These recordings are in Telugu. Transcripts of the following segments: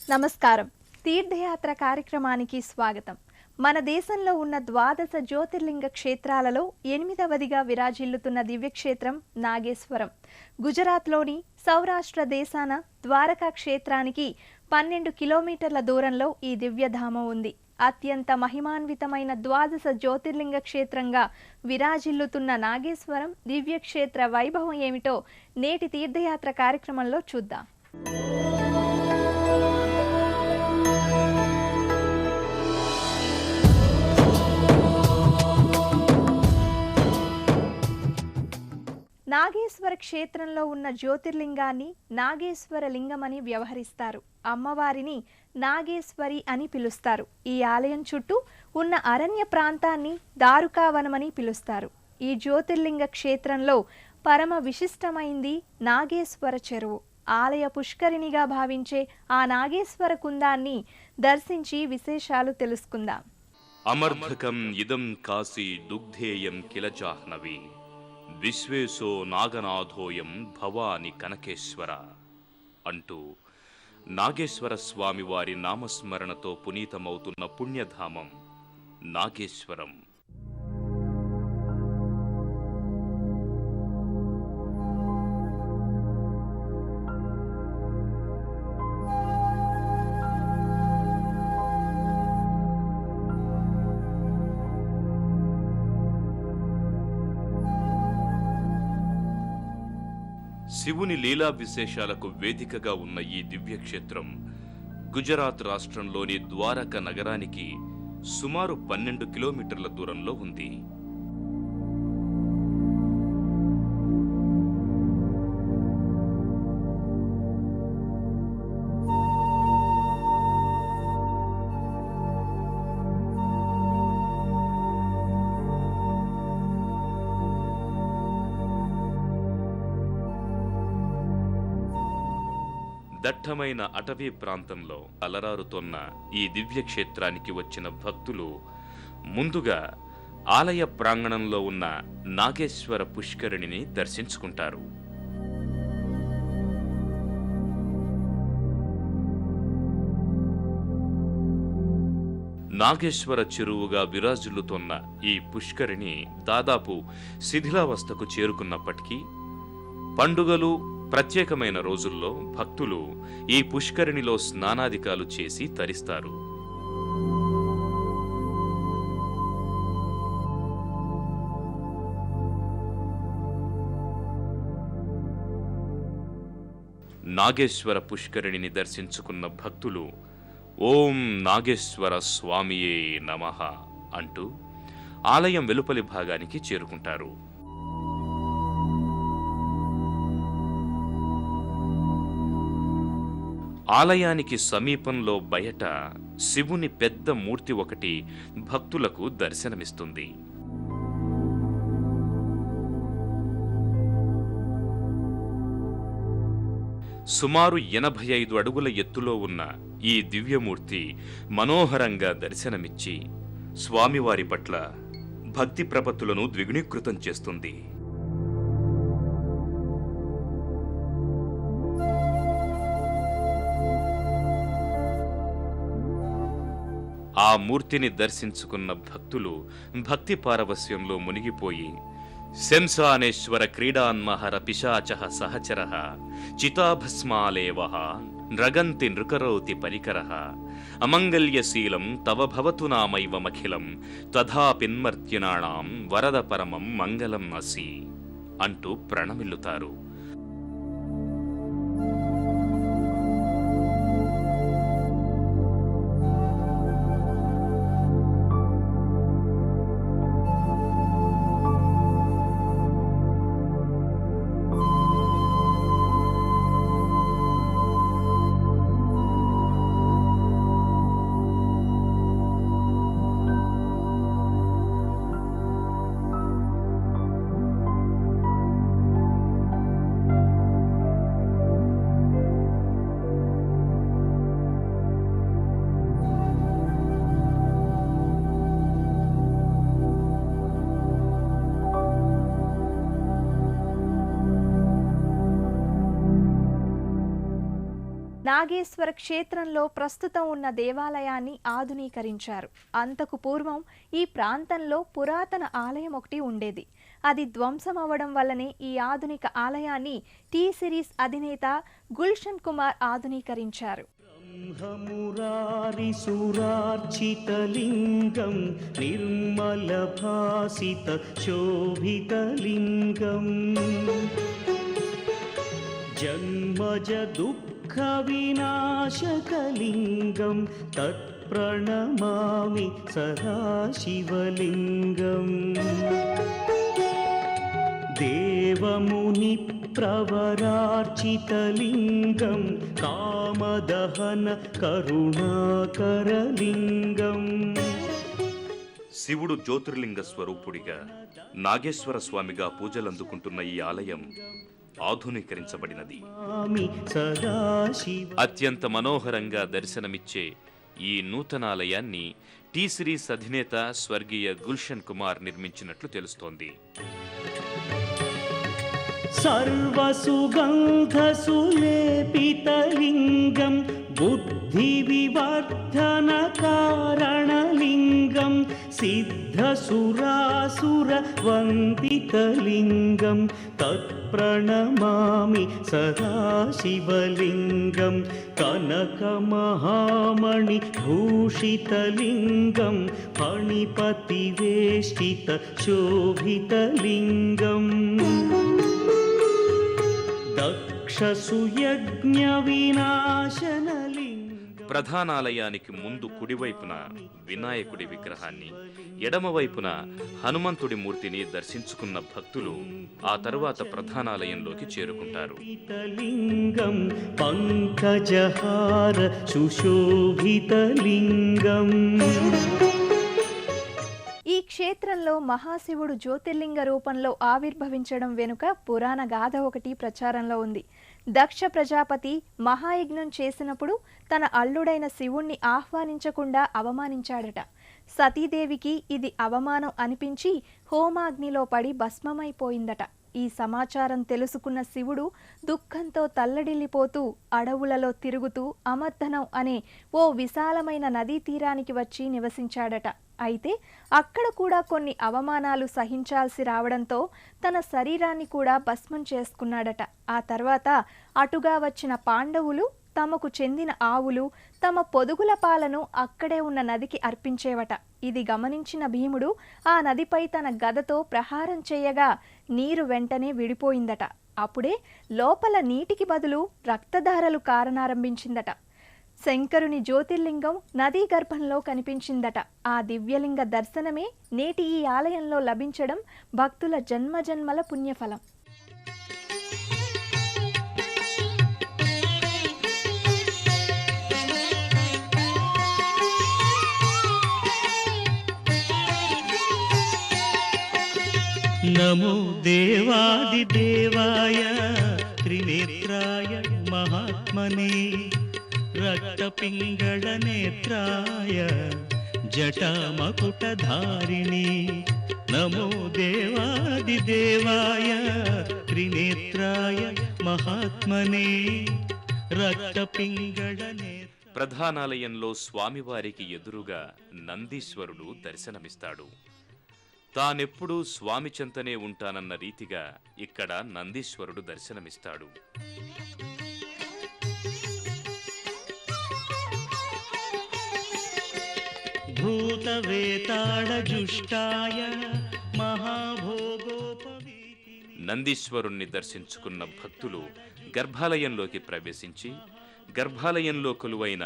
నమస్కారం. తీర్థయాత్ర కార్యక్రమానికి స్వాగతం. మన దేశంలో ఉన్న ద్వాదశ జ్యోతిర్లింగ క్షేత్రాలలో 8వదిగా విరాజిల్లుతున్న దివ్యక్షేత్రం నాగేశ్వరం. గుజరాత్లోని సౌరాష్ట్ర దేశాన ద్వారకా క్షేత్రానికి 12 కిలోమీటర్ల దూరంలో ఈ దివ్యధామం ఉంది. అత్యంత మహిమాన్వితమైన ద్వాదశ జ్యోతిర్లింగ క్షేత్రంగా విరాజిల్లుతున్న నాగేశ్వరం దివ్యక్షేత్ర వైభవం ఏమిటో నేటి తీర్థయాత్ర కార్యక్రమంలో చూద్దాం. నాగేశ్వర క్షేత్రంలో ఉన్న జ్యోతిర్లింగాన్ని నాగేశ్వర లింగమని వ్యవహరిస్తారు. అమ్మవారిని నాగేశ్వరి అని పిలుస్తారు. ఈ ఆలయం చుట్టూ ఉన్న అరణ్య ప్రాంతాన్ని దారుకావనమని పిలుస్తారు. ఈ జ్యోతిర్లింగ క్షేత్రంలో పరమ విశిష్టమైంది నాగేశ్వర చెరువు. ఆలయ పుష్కరిణిగా భావించే ఆ నాగేశ్వర కుందాన్ని దర్శించి విశేషాలు తెలుసుకుందాం. అమర్ధకం ఇదం కాశీ దుగ్ధేయం కిల జాహ్నవి విశ్వేశో నాగనాథోయం భవాని కనకేశ్వర అంటూ నాగేశ్వర స్వామి వారి నామస్మరణతో పునీతమవుతున్న పుణ్యధామం నాగేశ్వరం. శివుని లీలా విశేషాలకు వేదికగా ఉన్న ఈ దివ్యక్షేత్రం గుజరాత్ రాష్ట్రంలోని ద్వారక నగరానికి సుమారు 12 కిలోమీటర్ల దూరంలో ఉంది. దట్టమైన అటవీ ప్రాంతంలో అలరారుతోన్న ఈ దివ్యక్షేత్రానికి వచ్చిన భక్తులు ముందుగా ఆలయ ప్రాంగణంలో ఉన్న నాగేశ్వర పుష్కరిణిని దర్శించుకుంటారు. నాగేశ్వర చెరువుగా విరాజిల్లుతోన్న ఈ పుష్కరిణి దాదాపు శిథిలావస్థకు చేరుకున్నప్పటికీ పండుగలు ప్రత్యేకమైన రోజుల్లో భక్తులు ఈ పుష్కరిణిలో స్నానాధికాలు చేసి తరిస్తారు. నాగేశ్వర పుష్కరిణిని దర్శించుకున్న భక్తులు ఓం నాగేశ్వర స్వామియే నమః అంటూ ఆలయం వెలుపలి భాగానికి చేరుకుంటారు. ఆలయానికి సమీపంలో బయట శివుని పెద్ద మూర్తి ఒకటి భక్తులకు దర్శనమిస్తుంది. సుమారు 85 అడుగుల ఎత్తులో ఉన్న ఈ దివ్యమూర్తి మనోహరంగా దర్శనమిచ్చి స్వామివారి పట్ల భక్తి ప్రపత్తులను ద్విగుణీకృతం చేస్తుంది. ఆ మూర్తిని దర్శించుకున్న భక్తులు భక్తి పారవస్యంలో మునిగిపోయి శంసానేశ్వర క్రీడాన్మహర పిశాచః సహచరః చితాభస్మాలేవః నృగంతి నృకరోతి పరికరః అమంగళ్యశీలం తవ భవతు నామైవమఖిలం తథాపిన్మర్త్యునాణాం వరద పరమం మంగళం అసి అంటూ ప్రణమిల్లుతారు. నాగేశ్వర క్షేత్రంలో ప్రస్తుతం ఉన్న దేవాలయాన్ని ఆధునీకరించారు. అంతకు పూర్వం ఈ ప్రాంతంలో పురాతన ఆలయం ఒకటి ఉండేది. అది ధ్వంసం అవ్వడం వల్లనే ఈ ఆధునిక ఆలయాన్ని టీ సిరీస్ అధినేత గుల్షన్ కుమార్ ఆధునీకరించారు. బ్రహ్మమురారిసురార్చితలింగం నిర్మలభాసిత శోభితలింగం జన్మజ దుఃఖ వినాశకలింగం తత్ప్రణమామి సదాశివలింగం దేవముని ప్రవరార్చితలింగం కామదహన కరుణాకరలింగం. శివుడు జ్యోతిర్లింగ స్వరూపుడిగా నాగేశ్వర స్వామిగా పూజలందుకుంటున్న ఈ ఆలయం ఆధునీకరించబడినది. అత్యంత మనోహరంగా దర్శనమిచ్చే ఈ నూతనాలయాన్ని టీ సిరీస్ అధినేత స్వర్గీయ గుల్షన్ కుమార్ నిర్మించినట్లు తెలుస్తోంది. సర్వసుగంధసులేపితలింగం బుద్ధివివర్ధన కారణలింగం సిద్ధసురాసుర వందితలింగం తత్ప్రణమామి సదాశివలింగం కనకమహామణి భూషితలింగం ఫణిపతివేష్టిత శోభితలింగం దక్షసుయజ్ఞ వినాశనలింగం. ప్రధానాలయానికి ముందు కుడివైపున వినాయకుడి విగ్రహాన్ని, ఎడమవైపున హనుమంతుడి మూర్తిని దర్శించుకున్న భక్తులు ఆ తరువాత ప్రధానాలయంలోకి చేరుకుంటారు. లింగం పంకజహార సుశోభితలింగం. ఈ క్షేత్రంలో మహాశివుడు జ్యోతిర్లింగ రూపంలో ఆవిర్భవించడం వెనుక పురాణ గాథ ఒకటి ప్రచారంలో ఉంది. దక్ష ప్రజాపతి మహాయజ్ఞం చేసినప్పుడు తన అల్లుడైన శివుణ్ణి ఆహ్వానించకుండా అవమానించాడట. సతీదేవికి ఇది అవమానం అనిపించి హోమాగ్నిలో పడి భస్మమైపోయిందట. ఈ సమాచారం తెలుసుకున్న శివుడు దుఃఖంతో తల్లడిల్లిపోతూ అడవులలో తిరుగుతూ అమర్ధనం అనే ఓ విశాలమైన నదీ తీరానికి వచ్చి నివసించాడట. అయితే అక్కడ కూడా కొన్ని అవమానాలు సహించాల్సి రావడంతో తన శరీరాన్ని కూడా భస్మం చేసుకున్నాడట. ఆ తర్వాత అటుగా వచ్చిన పాండవులు తమకు చెందిన ఆవులు, తమ పొదుగుల పాలను అక్కడే ఉన్న నదికి అర్పించేవట. ఇది గమనించిన భీముడు ఆ నదిపై తన గదతో ప్రహారం చేయగా నీరు వెంటనే విడిపోయిందట. అప్పుడే లోపల నీటికి బదులు రక్తధారలు కారణారంభించిందట. శంకరుని జ్యోతిర్లింగం నదీ గర్భంలో కనిపించిందట. ఆ దివ్యలింగ దర్శనమే నేటి ఈ ఆలయంలో లభించడం భక్తుల జన్మజన్మల పుణ్యఫలం. నమో దేవాదిదేవాయ త్రినేత్రాయ మహాత్మనే రక్తపింగళనేత్రాయ జటామకుటధారిణి. నమో దేవాదిదేవాయ త్రినేత్రాయ మహాత్మనే రక్తపింగళనేత్ర. ప్రధానాలయంలో స్వామివారికి ఎదురుగా నందీశ్వరుడు దర్శనమిస్తాడు. తానెప్పుడూ స్వామి చెంతనే ఉంటానన్న రీతిగా ఇక్కడ నందీశ్వరుడు దర్శనమిస్తాడు. భూతవేతాళజుష్టాయ మహాభోగోపవీతిని. నందీశ్వరుణ్ణి దర్శించుకున్న భక్తులు గర్భాలయంలోకి ప్రవేశించి గర్భాలయంలో కొలువైన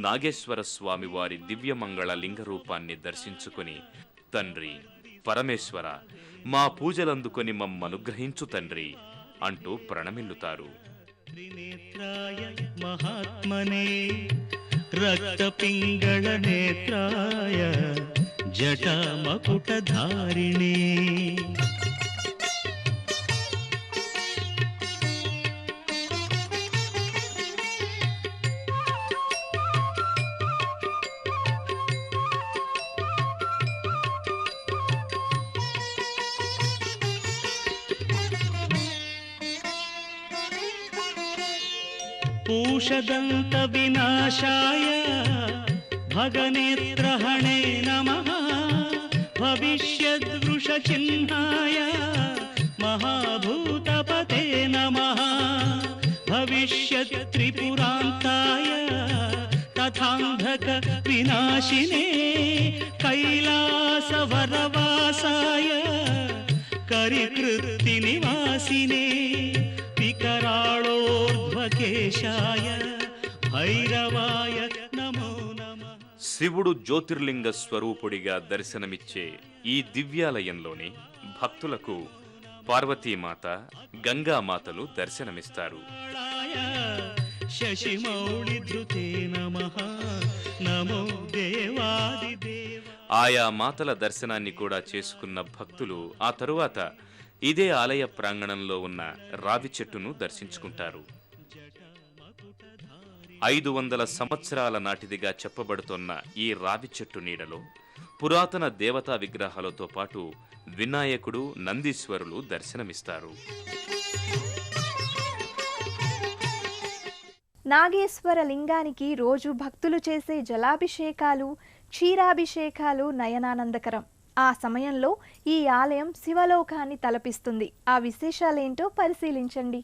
నాగేశ్వర స్వామి వారి దివ్యమంగళ లింగ రూపాన్ని దర్శించుకుని, తండ్రి పరమేశ్వర, మా పూజలందుకొని మమ్మనుగ్రహించు తండ్రి అంటూ ప్రణమిల్లుతారు. త్రినేత్రాయ మహాత్మనే రక్తపింగళనేత్రాయ జటామకుటధారిణి. पूषदन्त विनाशाय भगनेत्रहणे नमः भविष्यद्वृषचिह्नाय महाभूतपते नमः भविष्यत्त्रिपुरान्ताय तथान्धक विनाशिने कैलासवरवासाय करिकृत्तिनिवासिने विकराळोर्ध्वकेशाय भैरवाय नमो नमः. శివుడు జ్యోతిర్లింగ స్వరూపుడిగా దర్శనమిచ్చే ఈ దివ్యాలయంలోనే భక్తులకు పార్వతీమాత, గంగామాతలు దర్శనమిస్తారు. శశిమౌళిధృతే నమః నమో దేవాదిదేవ. ఆయా మాతల దర్శనాన్ని కూడా చేసుకున్న భక్తులు ఆ తరువాత ఇదే ఆలయ ప్రాంగణంలో ఉన్న రావి చెట్టును దర్శించుకుంటారు. 500 సంవత్సరాల నాటిదిగా చెప్పబడుతోన్న ఈ రావి చెట్టు నీడలో పురాతన దేవతా విగ్రహాలతో పాటు వినాయకుడు, నందీశ్వరులు దర్శనమిస్తారు. నాగేశ్వర లింగానికి రోజు భక్తులు చేసే జలాభిషేకాలు, క్షీరాభిషేకాలు నయనానందకరం. ఆ సమయంలో ఈ ఆలయం శివలోకాన్ని తలపిస్తుంది. ఆ విశేషాలేంటో పరిశీలించండి.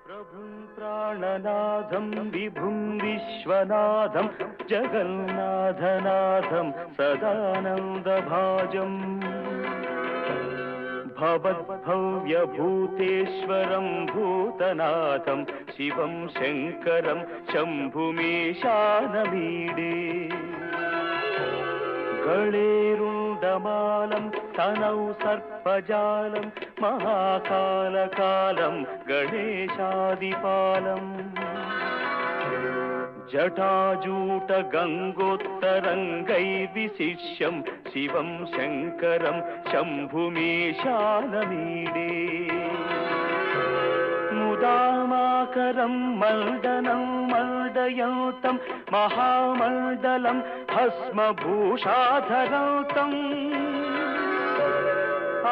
ప్రభుం ప్రాణనాథం విభుం విశ్వనాథం జగన్నాథనాథం సదానందభాజం భవద్భవ్యభూతేశ్వరం భూతనాథం శివం శంకరం శంభుమీశానమీడే గళేరుండమాలం తనౌ సర్పజాలం మహాకాలకాలం గణేశాదిపాలం జటాజూట గంగోత్తరంగైర్విశిష్యం శివం శంకరం శంభుమీశానమీడే ముదామాకరం మల్దనం మల్దయంతం మహామండలం భస్మభూషాధరంతం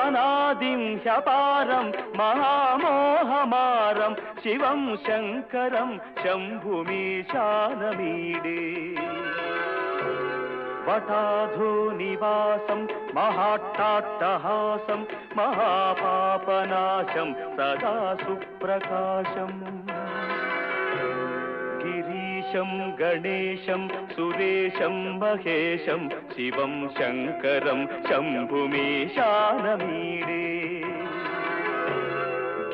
అనాదిం హ్యపారం మహామోహమారం శివం శంకరం శంభుమీశానమీడే వటాధో నివాసం మహాట్టాట్టహాసం మహాపాపనాశం సదా సుప్రకాశం గిరీశం గణేశం సురేశం మహేశం శివం శంకరం శంభుమీశానమీడే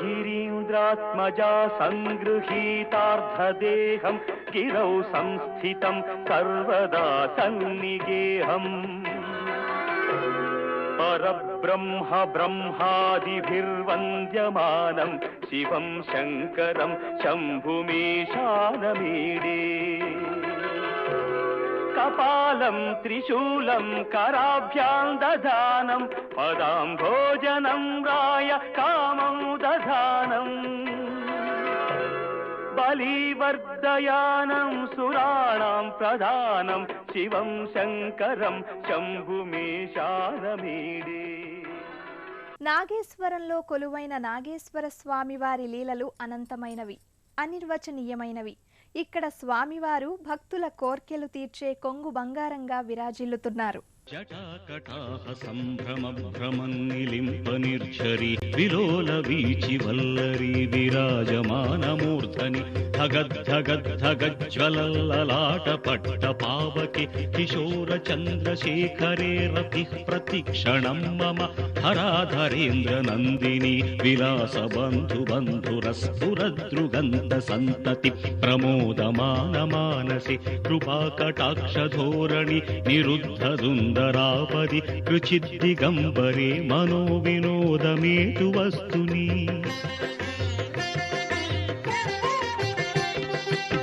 గిరీంద్రాత్మజా సంగృహీతార్థదేహం గిరౌ సంస్థితం సర్వదా సన్నిగేహం పరబ్రహ్మ బ్రహ్మాదిభిర్వంద్యమానం శివం శంకరం శంభుమీశానమీడే కపాలం త్రిశూలం కరాభ్యాం దధానం పదాంభోజనం రాయ కామం దధానం బలివర్ధయానం సురాణాం ప్రధానం శివం శంకరం శంభుమీశానమీడే. నాగేశ్వరంలో కొలువైన నాగేశ్వర స్వామివారి లీలలు అనంతమైనవి, అనిర్వచనీయమైనవి. ఇక్కడ స్వామివారు భక్తుల కోర్కెలు తీర్చే కొంగు బంగారంగా విరాజిల్లుతున్నారు. జటాకటాహ సంభ్రమ భ్రమన్నిలింప నిర్ఝరి విలోల వీచి వల్లరి విరాజమానమూర్ధని ధగద్ధగద్ధగజ్వలల్లలాట పట్ట పావకి కిశోర చంద్రశేఖరే రతి ప్రతిక్షణం మమ హరాధరేంద్ర నందిని విలాస బంధు బంధురస్ఫురదృగంత సంతతి ప్రమోదమాన మానసి కృపాకటాక్ష ధోరణి నిరుద్ధ సుందరాపది కృచిద్దిగంబరే మనో వినోదమేతు వస్తుని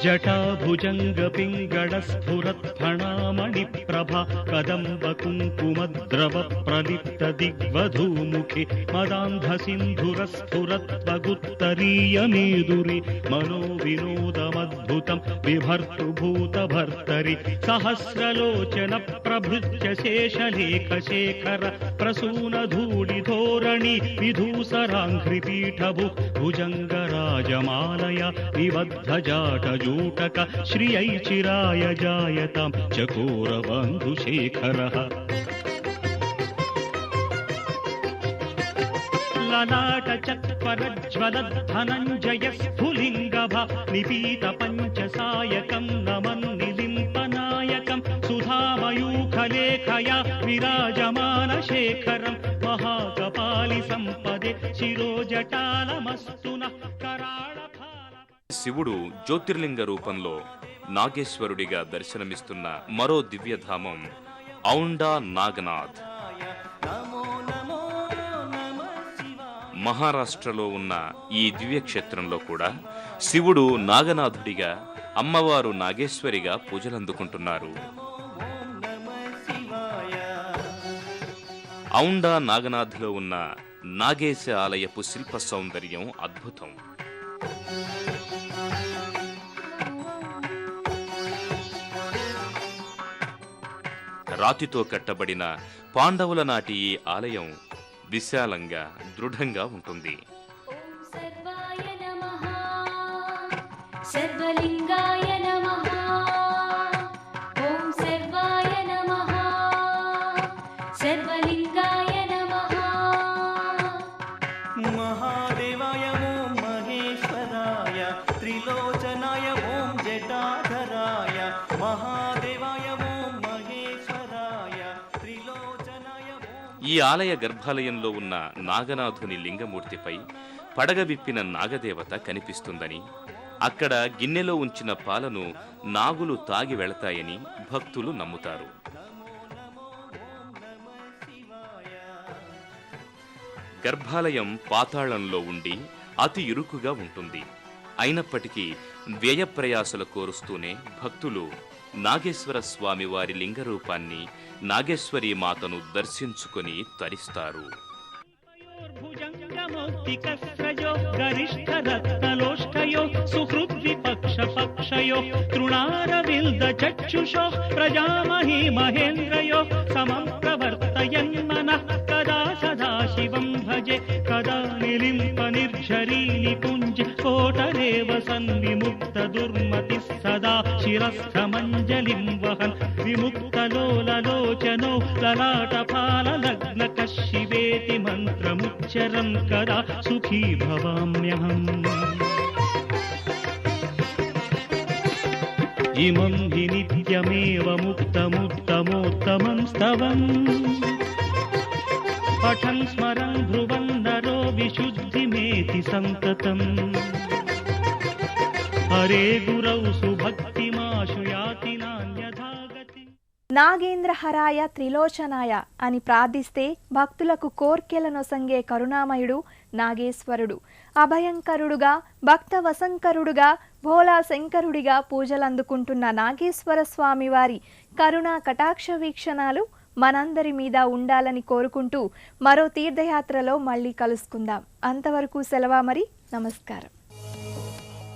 జటాభుజంగ పింగళ స్ఫురత్ఫణామణి ప్రభ కదంబ కుంకుమద్రవ ప్రలిప్త దిగ్వధూముఖి మదాంధ సింధుర స్ఫురత్వగుత్తరీయ మేదురి మనో వినోదమ శివమద్భుతం బిభర్తుభూతభర్తరి సహస్రలోచన ప్రభృత్య శేషలేఖ శేఖర ప్రసూనధూళిధోరణి విధూసరాంఘ్రిపీఠభు భుజంగరాజమాలయ నిబద్ధజాటజూటక శ్రియై చిరాయ జాయతాం చకోరబంధుశేఖరః లలాట చత్వరజ్వలద్ధనంజయ స్ఫులింగభ నిపీత పంచసాయకం నమన్నిలింపనాయకం సుధామయూఖలేఖయా విరాజమాన శేఖరం మహాకపాలి సంపదే శిరోజటాలమస్తున కరాళఫాల. శివుడు జ్యోతిర్లింగ రూపంలో నాగేశ్వరుడిగా దర్శనమిస్తున్న మరో దివ్యధామం ఔండా నాగనాథ్. మహారాష్ట్రలో ఉన్న ఈ దివ్యక్షేత్రంలో కూడా శివుడు నాగనాథుడిగా, అమ్మవారు నాగేశ్వరిగా పూజలందుకుంటున్నారు. ఔండా నాగనాథ్లో ఉన్న నాగేశ ఆలయపు శిల్ప సౌందర్యం అద్భుతం. రాతితో కట్టబడిన పాండవుల నాటి ఈ ఆలయం విశాలంగా, దృఢంగా ఉంటుంది. ఓం సర్వాయ నమః సర్వలింగాయ నమః ఓం సర్వాయ నమః సర్వలింగాయ నమః మహాదేవాయ ఓం మహేశ్వరాయ త్రిలోచనాయ ఓం జటాధరాయ మహాదేవాయ ఓం మహేశ్వరాయ త్రిలోచనాయ ఓం. ఈ ఆలయ గర్భాలయంలో ఉన్న నాగనాథుని లింగమూర్తిపై పడగ విప్పిన నాగదేవత కనిపిస్తుందని, అక్కడ గిన్నెలో ఉంచిన పాలను నాగులు తాగి వెళతాయని భక్తులు నమ్ముతారు. గర్భాలయం పాతాళంలో ఉండి అతి ఇరుకుగా ఉంటుంది. అయినప్పటికీ వ్యయప్రయాసలు కోరుస్తూనే భక్తులు నాగేశ్వర స్వామి వారి లింగరూపాన్ని, నాగేశ్వరీ మాతను దర్శించుకొని తరిస్తారు. భుజంగమౌక్తికస్రజో గరిష్ఠరత్నలోష్ఠయో సుహృద్విపక్షపక్షయో తృణారవిల్ద చక్షుషో ప్రజామహీ మహేంద్రయో సమం ప్రవర్తయన్మనః కదా సదాశివం భజే కదా నిలింప నిర్ఝరీ నికుంజ కోటరేవ సన్విముక్త దుర్మతి సదా శిరస్థమంజలిం వహన్ విముక్తలోలలోచనో లలాటఫాల లగ్న కశివేతి మంత్రముచ్చరం కదా సుఖీ భవామ్యహం. ఇమం హి నిత్యమేవ ముక్తముత్తమోత్తమం స్తవం పఠన్ స్మరన్ ధ్రువన్ నరో విశుద్ధిమేతి సంతతం. హరే గురౌ సుభక్తిమాశు యాతి నాన్యథా గతి. నాగేంద్రహరాయ త్రిలోచనాయ అని ప్రార్థిస్తే భక్తులకు కోర్కెలనొసంగే కరుణామయుడు నాగేశ్వరుడు. అభయంకరుడుగా, భక్త వశంకరుడుగా, భోలా శంకరుడిగా పూజలందుకుంటున్న నాగేశ్వర స్వామి వారి కరుణా కటాక్ష వీక్షణాలు మనందరి మీద ఉండాలని కోరుకుంటూ మరో తీర్థయాత్రలో మళ్ళీ కలుసుకుందాం. అంతవరకు సెలవా మరి. నమస్కారం.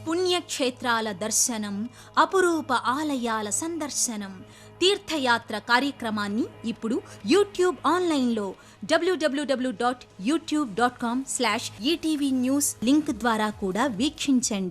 పుణ్యక్షేత్రాల దర్శనం, అపురూప ఆలయాల సందర్శనం, తీర్థయాత్ర కార్యక్రమాన్ని ఇప్పుడు యూట్యూబ్ ఆన్లైన్లో www.youtube.com/ETV News లింక్ ద్వారా కూడా వీక్షించండి.